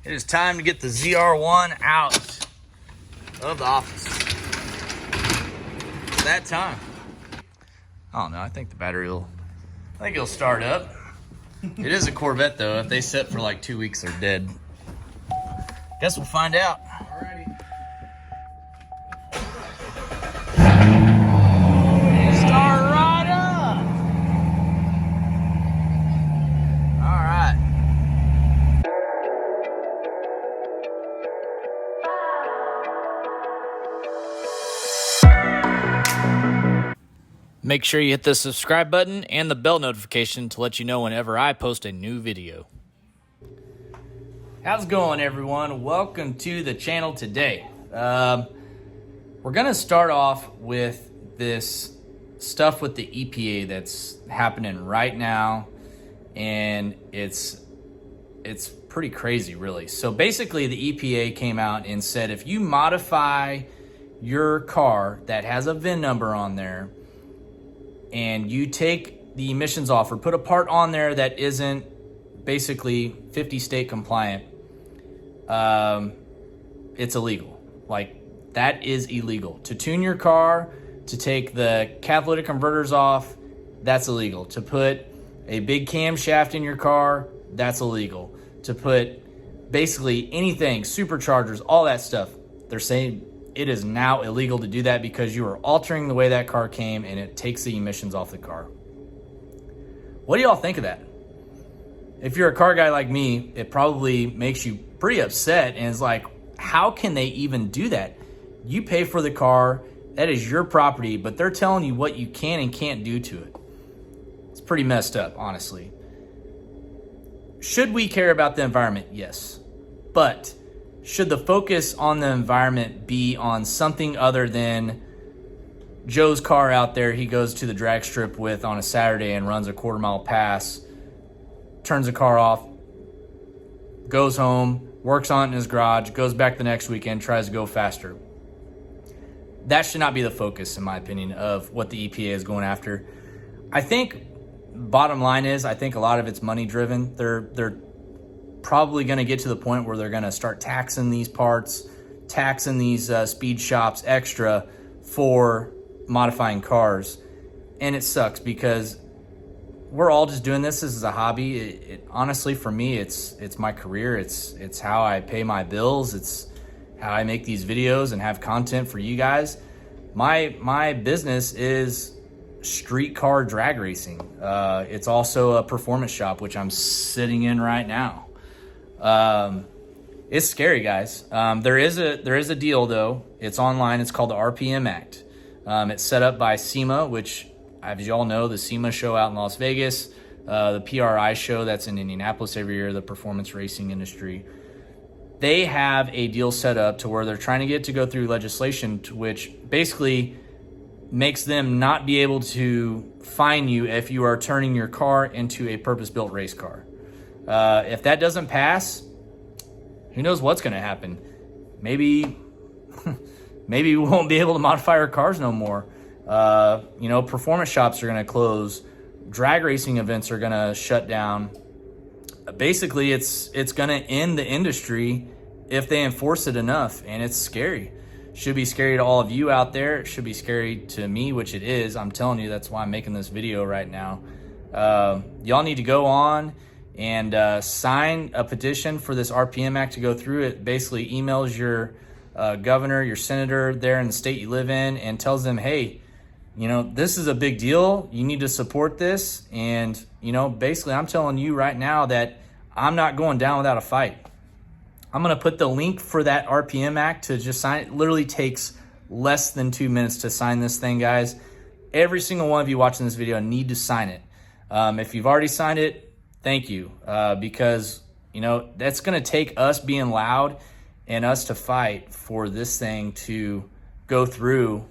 It is time to get the ZR1 out of the office. It's that time. I don't know, I think the battery it'll start up. It is a Corvette though. If they sit for like 2 weeks, they're dead. Guess we'll find out. Alrighty. Start right up. All right. Make sure you hit the subscribe button and the bell notification to let you know whenever I post a new video. How's it going, everyone? Welcome to the channel today. We're gonna start off with this stuff with the EPA that's happening right now, and it's pretty crazy, really. So basically, the EPA came out and said if you modify your car that has a VIN number on there and you take the emissions off or put a part on there that isn't basically 50 state compliant, it's illegal. Like, that is illegal. To tune your car, to take the catalytic converters off, that's illegal. To put a big camshaft in your car, that's illegal. To put basically anything, superchargers, all that stuff, they're saying it is now illegal to do that because you are altering the way that car came and it takes the emissions off the car. What do y'all think of that? If you're a car guy like me, it probably makes you pretty upset, and it's like, how can they even do that? You pay for the car, that is your property, but they're telling you what you can and can't do to it. It's pretty messed up, honestly. Should we care about the environment? Yes. But should the focus on the environment be on something other than Joe's car out there he goes to the drag strip with on a Saturday and runs a quarter-mile pass, turns the car off, goes home, works on it in his garage, goes back the next weekend, tries to go faster? That should not be the focus, in my opinion, of what the EPA is going after. I think bottom line is, I think a lot of it's money driven. They're probably going to get to the point where they're going to start taxing these parts, taxing these speed shops extra for modifying cars. And it sucks because we're all just doing this as a hobby. It honestly, for me, it's my career. It's how I pay my bills. It's how I make these videos and have content for you guys. My business is street car drag racing. It's also a performance shop, which I'm sitting in right now. It's scary, guys. There is a deal though. It's online. It's called the RPM Act. It's set up by SEMA, which, as you all know, the SEMA show out in Las Vegas, the PRI show that's in Indianapolis every year, the performance racing industry. They have a deal set up to where they're trying to get to go through legislation which basically makes them not be able to fine you if you are turning your car into a purpose-built race car. If that doesn't pass, who knows what's going to happen? Maybe we won't be able to modify our cars no more. Performance shops are going to close. Drag racing events are going to shut down. Basically, it's going to end the industry if they enforce it enough, and it's scary. Should be scary to all of you out there. It should be scary to me, which it is. I'm telling you, that's why I'm making this video right now. Y'all need to go on and sign a petition for this RPM Act to go through. It basically emails your governor, your senator there in the state you live in, and tells them, hey, this is a big deal. You need to support this. And, basically I'm telling you right now that I'm not going down without a fight. I'm going to put the link for that RPM Act to just sign. It literally takes less than 2 minutes to sign this thing, guys. Every single one of you watching this video need to sign it. If you've already signed it, thank you. Because, that's going to take us being loud and us to fight for this thing to go through.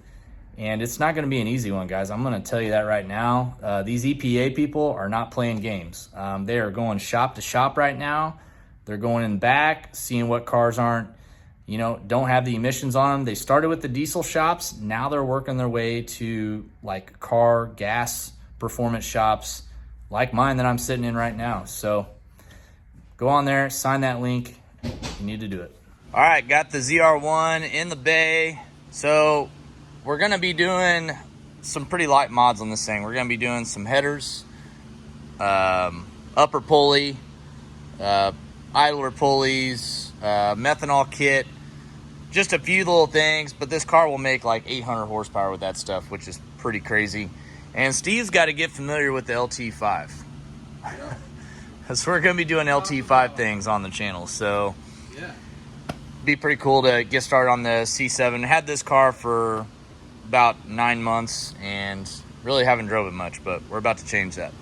And it's not going to be an easy one, guys. I'm going to tell you that right now. These EPA people are not playing games. They are going shop to shop right now. They're going in back, seeing what cars don't have the emissions on them. They started with the diesel shops. Now they're working their way to like car, gas, performance shops like mine that I'm sitting in right now. So go on there, sign that link. You need to do it. All right, got the ZR1 in the bay. So we're gonna be doing some pretty light mods on this thing. We're gonna be doing some headers, upper pulley, idler pulleys, methanol kit, just a few little things, but this car will make like 800 horsepower with that stuff, which is pretty crazy. And Steve's got to get familiar with the LT5. Yeah. So we're going to be doing LT5 things on the channel. So yeah, be pretty cool to get started on the C7. Had this car for about 9 months and really haven't drove it much, but we're about to change that.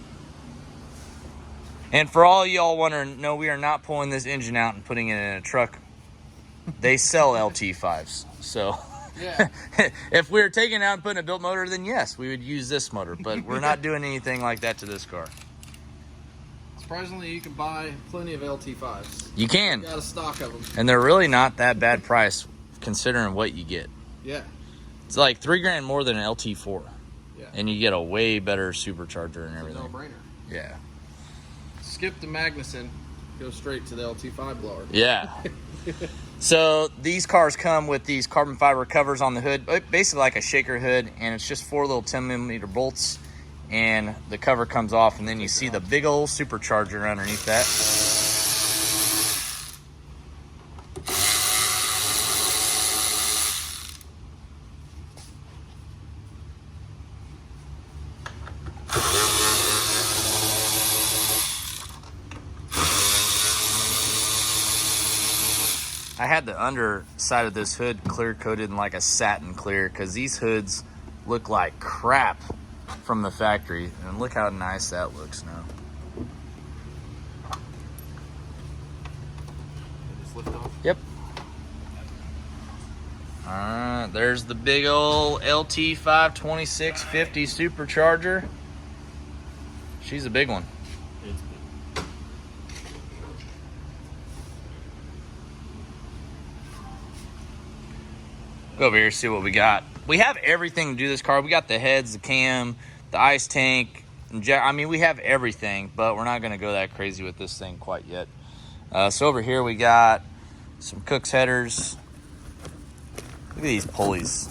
And for all y'all wondering, no, we are not pulling this engine out and putting it in a truck. They sell LT5s. So yeah. If we were taking it out and putting a built motor, then yes, we would use this motor. But we're not doing anything like that to this car. Surprisingly, you can buy plenty of LT5s. You can. Got a stock of them. And they're really not that bad price considering what you get. Yeah. It's like $3 grand more than an LT4. Yeah. And you get a way better supercharger and everything. It's a no-brainer. Yeah. Skip the Magnuson, go straight to the LT5 blower. Yeah. So these cars come with these carbon fiber covers on the hood, basically like a shaker hood, and it's just 4 little 10mm bolts, and the cover comes off, and then you see the big old supercharger underneath that. I had the underside of this hood clear coated in like a satin clear because these hoods look like crap from the factory. And look how nice that looks now. Just lift off. Yep. All right, there's the big old LT5 2650 supercharger. She's a big one. Go over here, see what we got. We have everything to do this car. We got the heads, the cam, the ice tank. I mean, we have everything, but we're not going to go that crazy with this thing quite yet. So over here we got some Cook's headers. Look at these pulleys.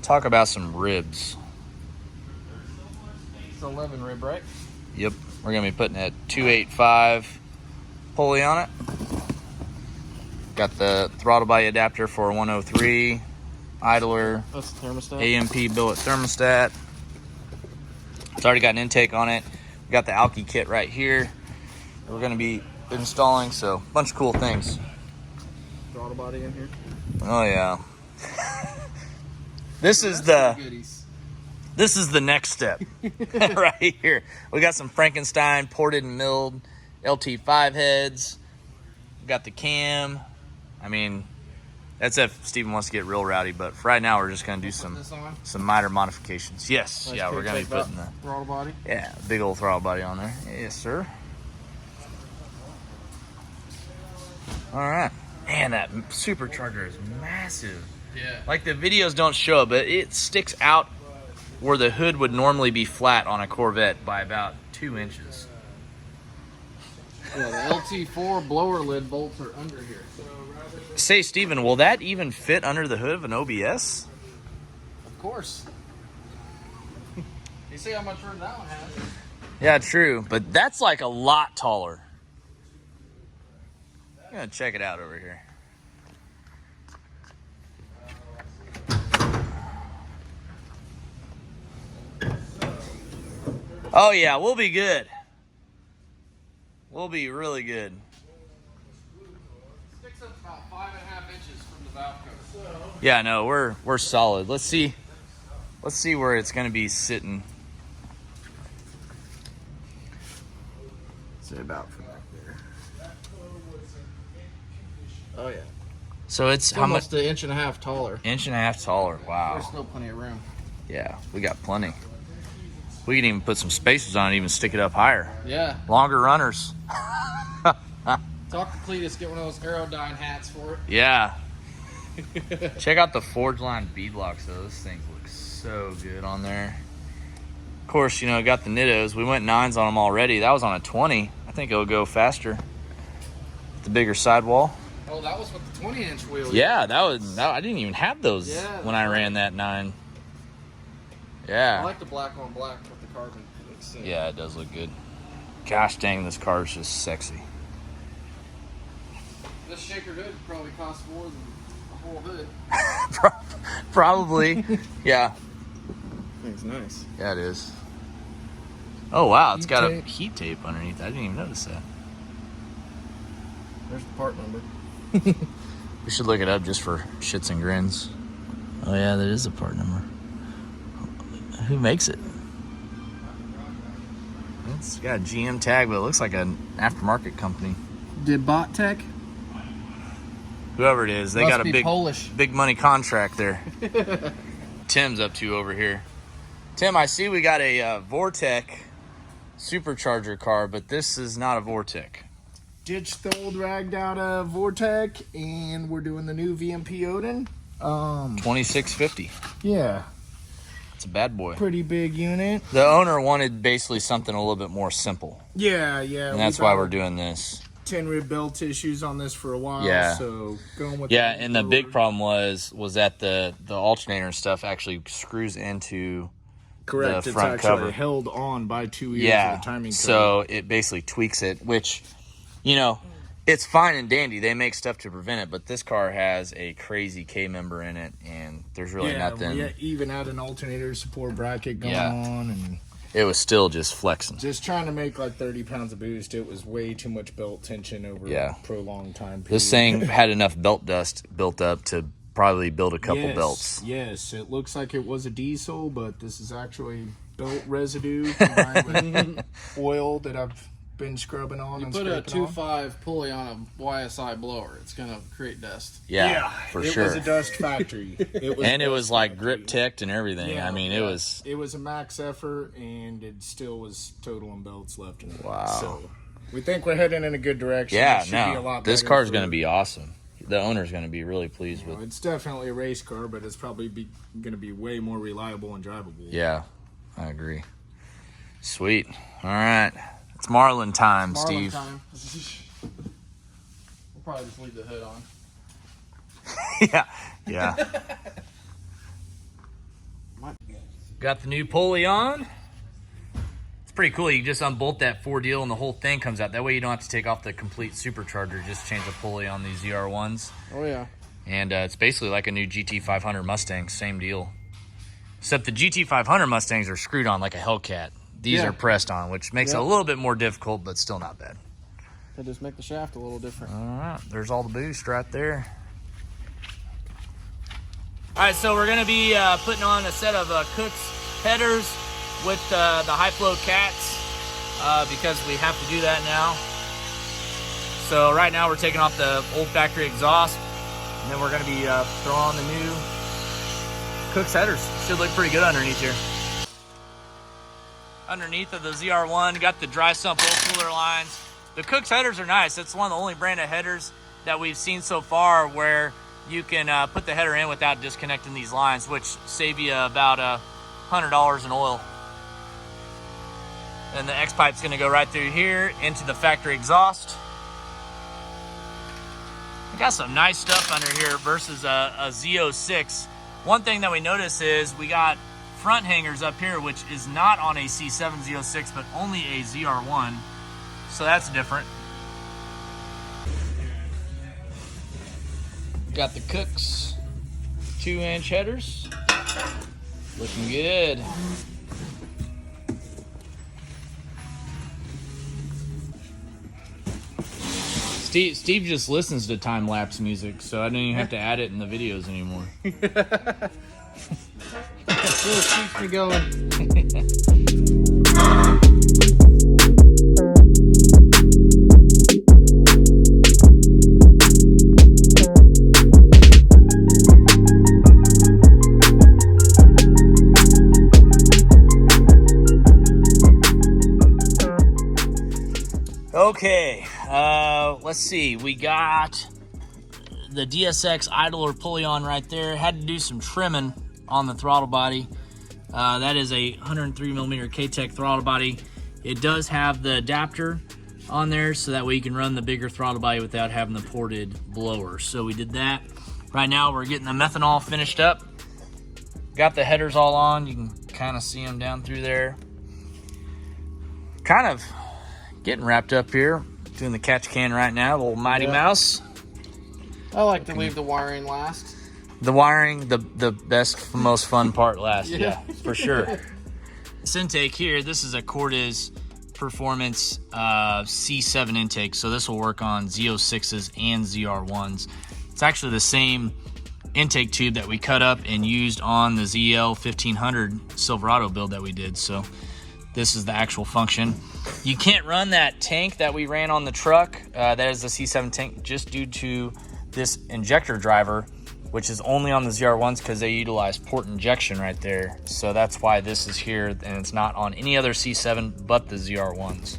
Talk about some ribs. It's 11 rib, right? Yep. We're going to be putting a 285 pulley on it. Got the throttle body adapter for 103, idler, that's the thermostat. AMP billet thermostat. It's already got an intake on it. We got the alky kit right here we're going to be installing, so a bunch of cool things. Throttle body in here. Oh yeah. This is the next step right here. We got some Frankenstein ported and milled LT5 heads. We got the cam. I mean, that's if Steven wants to get real rowdy, but for right now, we're just going to do some minor modifications. Yes, nice. Yeah, we're going to be putting the throttle body. Yeah, big old throttle body on there. Yes, sir. All right. Man, that supercharger is massive. Yeah. Like the videos don't show it, but it sticks out where the hood would normally be flat on a Corvette by about 2 inches. Yeah, the LT4 blower lid bolts are under here. Say, Steven, will that even fit under the hood of an OBS? Of course. You see how much room that one has? Yeah, true. But that's like a lot taller. I'm going to check it out over here. Oh, yeah, we'll be good. We'll be really good. Sticks up about 5.5 inches from the valve cover. Yeah, no, we're solid. Let's see where it's going to be sitting. Say about from back there. Oh yeah. So it's how much? Almost an inch and a half taller. Inch and a half taller. Wow. There's still plenty of room. Yeah, we got plenty. We can even put some spacers on it, even stick it up higher. Yeah. Longer runners. Talk to Cletus, get one of those Aerodyne hats for it. Yeah. Check out the Forge Line beadlocks though. Those things look so good on there. Of course, you know, got the Nittos. We went 9s on them already. That was on a 20. I think it'll go faster. the bigger sidewall. Oh, that was with the 20-inch wheel. Yeah, I didn't even have those when I ran that 9. Yeah. I like the black on black with the carbon. It looks sick. Yeah, it does look good. Gosh dang, this car is just sexy. This shaker hood probably costs more than the whole hood. Probably. Yeah. It's nice. Yeah, it is. Oh, wow. It's Heat got tape. a heat tape underneath. I didn't even notice that. There's the part number. We should look it up just for shits and grins. Oh, yeah, that is a part number. Who makes it? It's got a GM tag, but it looks like an aftermarket company. Did Bot Tech? Whoever it is, they Must got a be Polish. big money contract there. Tim's up to over here. Tim, I see we got a Vortec supercharger car, but this is not a Vortec. Ditched the old ragged out Vortec, and we're doing the new VMP Odin. 2650. Yeah, It's a bad boy. pretty big unit. The owner wanted basically something a little bit more simple, Yeah. and that's why we're doing this. 10 rib belt issues on this for a while. Yeah. So going with Yeah, and the big problem was that the alternator and stuff actually screws into correct. the It's front actually cover. held on by 2 years Yeah, of the timing. so it basically tweaks it, which, you know, it's fine and dandy. They make stuff to prevent it, but this car has a crazy K member in it, and there's really nothing. Yeah, even had an alternator support bracket going Yeah. on, and It was still just flexing. just trying to make like 30 pounds of boost. It was way too much belt tension over a prolonged time period. This thing had enough belt dust built up to probably build a couple belts. Yes, it looks like it was a diesel, but this is actually belt residue combined with oil that I've been scrubbing on. You and put a scraping off. 2.5 pulley on a YSI blower, it's gonna create dust. Yeah, for it sure. was a dust factory. It was And it dust was like factory. grip teched and everything. Yeah, I mean, it was. It was a max effort, and it still was total on belts left and right. Wow. So we think we're heading in a good direction. Yeah, It should be a no. lot This better car's for- going to be awesome. The owner's going to be really pleased You know, with. it's definitely a race car, but it's probably going to be way more reliable and drivable. Yeah, I agree. Sweet. All right. It's Marlin time, Marlin Steve. time. We'll probably just leave the hood on. Yeah. Got the new pulley on. It's pretty cool. You just unbolt that 4 deal and the whole thing comes out. That way you don't have to take off the complete supercharger. Just change the pulley on these ZR1s. Oh yeah. And it's basically like a new GT500 Mustang. Same deal. Except the GT500 Mustangs are screwed on like a Hellcat. These are pressed on, which makes it a little bit more difficult, but still not bad. They just make the shaft a little different. All right, there's all the boost right there. All right, so we're gonna be putting on a set of Cook's headers with the high flow cats because we have to do that now. So right now we're taking off the old factory exhaust, and then we're gonna be throwing on the new Cook's headers. Should look pretty good underneath here. Underneath of the ZR1, got the dry sump oil cooler lines. The Cook's headers are nice. It's one of the only brand of headers that we've seen so far where you can put the header in without disconnecting these lines, which save you about $100 in oil. And the X pipe's gonna go right through here into the factory exhaust. We got some nice stuff under here versus a Z06. One thing that we notice is we got front hangers up here, which is not on a C706, but only a ZR1. So that's different. Got the Cook's 2-inch headers. Looking good. Steve just listens to time-lapse music, so I don't even have to add it in the videos anymore. Just keeps me going. Okay, let's see. We got the DSX idler pulley on right there. Had to do some trimming on the throttle body. That is a 103mm K-Tech throttle body. It does have the adapter on there, so that way you can run the bigger throttle body without having the ported blower. So we did that. Right now we're getting the methanol finished up. Got the headers all on. You can kind of see them down through there. Kind of getting wrapped up here. Doing the catch can right now, the little Mighty Mouse. I like to leave the wiring last. The wiring, the best, most fun part last. Yeah, for sure. This intake here, this is a Cortez Performance C7 intake. So this will work on Z06s and ZR1s. It's actually the same intake tube that we cut up and used on the ZL 1500 Silverado build that we did. So this is the actual function. You can't run that tank that we ran on the truck. That is the C7 tank, just due to this injector driver, which is only on the ZR1s because they utilize port injection right there. So that's why this is here, and it's not on any other C7 but the ZR1s.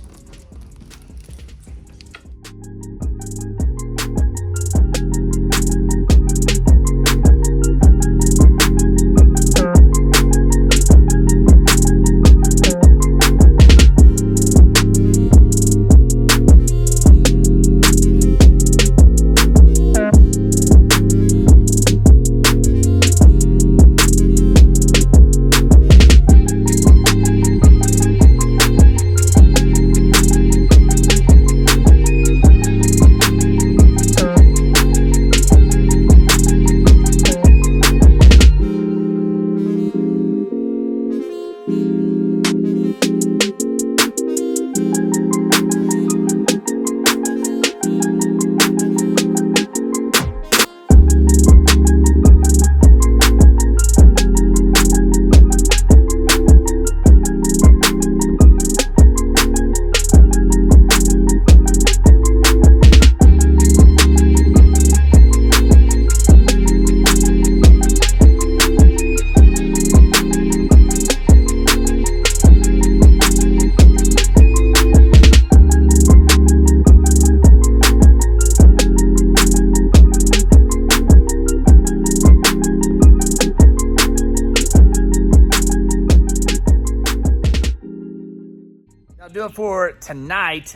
That'll do it for tonight.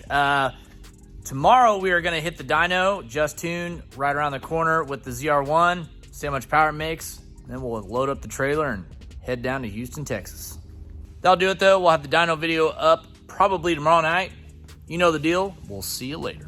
Tomorrow we are going to hit the dyno, just tuned, right around the corner with the ZR1, see how much power it makes, and then we'll load up the trailer and head down to Houston, Texas. That'll do it though. We'll have the dyno video up probably tomorrow night. You know the deal. We'll see you later.